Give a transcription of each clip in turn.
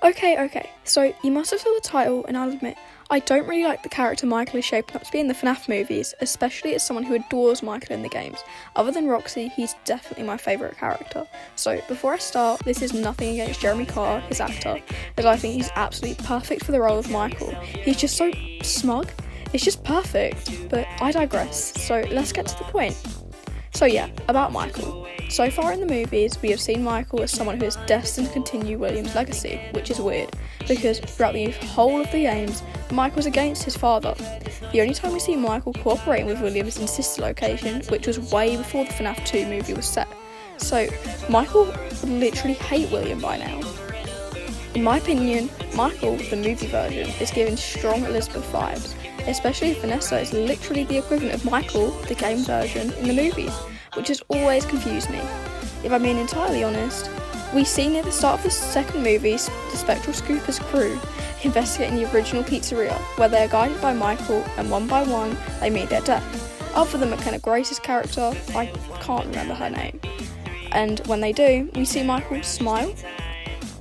Okay, so you must have saw the title, and I'll admit, I don't really like the character Michael is shaping up to be in the FNAF movies, especially as someone who adores Michael in the games. Other than Roxy, he's definitely my favourite character. So before I start, this is nothing against Jeremy Carr, his actor, as I think he's absolutely perfect for the role of Michael. He's just so smug, it's just perfect, but I digress, so let's get to the point. So yeah, about Michael. So far in the movies, we have seen Michael as someone who is destined to continue William's legacy, which is weird, because throughout the whole of the games, Michael's against his father. The only time we see Michael cooperating with William is in Sister Location, which was way before the FNAF 2 movie was set. So, Michael would literally hate William by now. In my opinion, Michael, the movie version, is giving strong Elizabeth vibes, especially if Vanessa is literally the equivalent of Michael, the game version, in the movies, which has always confused me. If I'm being entirely honest, we see near the start of the second movie the Spectral Scoopers crew investigating the original pizzeria, where they are guided by Michael and one by one they meet their death. Other than McKenna Grace's character, I can't remember her name. And when they do, we see Michael smile.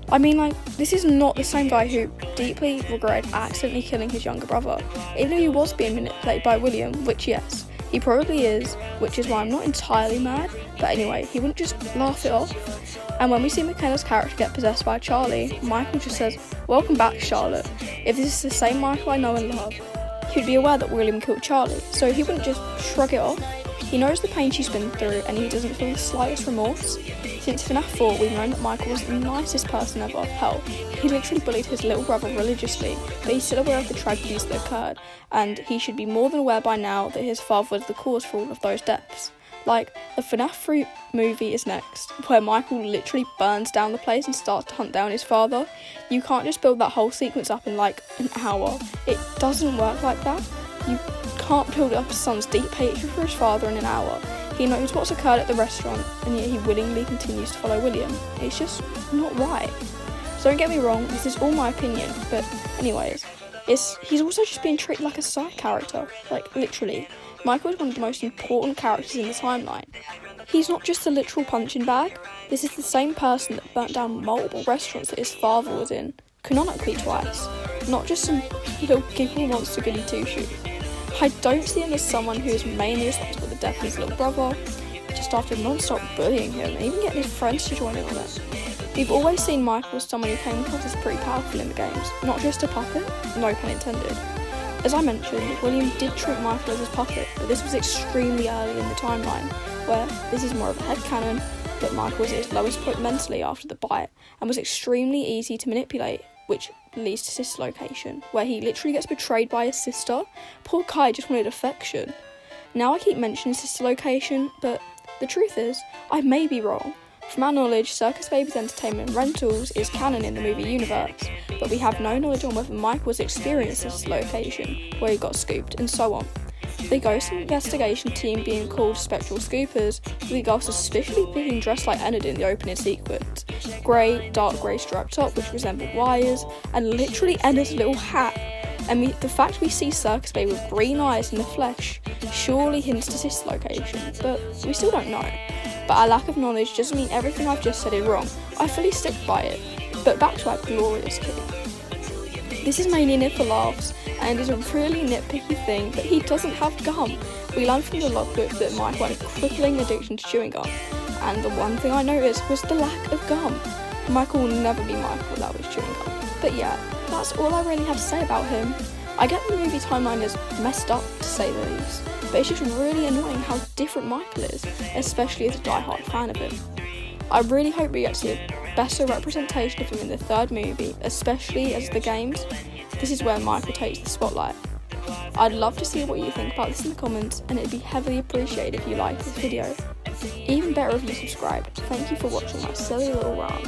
I mean, this is not the same guy who deeply regretted accidentally killing his younger brother, even though he was being manipulated by William, which yes, he probably is, which is why I'm not entirely mad, but anyway, he wouldn't just laugh it off. And when we see McKenna's character get possessed by Charlie, Michael just says, "Welcome back, Charlotte." If this is the same Michael I know and love, he would be aware that William killed Charlie, so he wouldn't just shrug it off. He knows the pain she's been through and he doesn't feel the slightest remorse. Since FNAF 4, we've known that Michael was the nicest person ever. Hell, he literally bullied his little brother religiously, but he's still aware of the tragedies that occurred, and he should be more than aware by now that his father was the cause for all of those deaths. The FNAF 3 movie is next, where Michael literally burns down the place and starts to hunt down his father. You can't just build that whole sequence up in an hour. It doesn't work like that. You can't build up his son's deep hatred for his father in an hour. He knows what's occurred at the restaurant, and yet he willingly continues to follow William. It's just not right. So don't get me wrong, this is all my opinion, but anyways, he's also just being treated like a side character. Literally. Michael is one of the most important characters in the timeline. He's not just a literal punching bag. This is the same person that burnt down multiple restaurants that his father was in, canonically twice. Not just some little giggle monster goody two-shoes. I don't see him as someone who is mainly responsible for the death of his little brother, just after non-stop bullying him and even getting his friends to join in on it. We've always seen Michael as someone who came across as pretty powerful in the games, not just a puppet, no pun intended. As I mentioned, William did treat Michael as his puppet, but this was extremely early in the timeline, where this is more of a headcanon, but Michael was at his lowest point mentally after the bite, and was extremely easy to manipulate, which leads to Sister Location, where he literally gets betrayed by his sister. Poor Kai just wanted affection. Now I keep mentioning Sister Location, but the truth is, I may be wrong. From our knowledge, Circus Baby's Entertainment Rentals is canon in the movie universe, but we have no knowledge on whether Mike was experiencing Sister Location, where he got scooped, and so on. The ghost investigation team being called Spectral Scoopers, with the girl suspiciously being dressed like Enid in the opening sequence. Dark grey striped top which resembled wires, and literally Enid's little hat. And the fact we see Circus Baby with green eyes in the flesh surely hints to Sister Location, but we still don't know. But our lack of knowledge doesn't mean everything I've just said is wrong. I fully stick by it. But back to our glorious kid. This is mainly in it for laughs, and is a really nitpicky thing, but he doesn't have gum. We learned from the logbook that Michael had a crippling addiction to chewing gum, and the one thing I noticed was the lack of gum. Michael will never be Michael without his chewing gum. But yeah, that's all I really have to say about him. I get the movie timeline is messed up, to say the least, but it's just really annoying how different Michael is, especially as a die-hard fan of him. I really hope we get to see a better representation of him in the third movie, especially as the games. This is where Michael takes the spotlight. I'd love to see what you think about this in the comments, and it'd be heavily appreciated if you liked this video. Even better if you subscribed. Thank you for watching my silly little rant.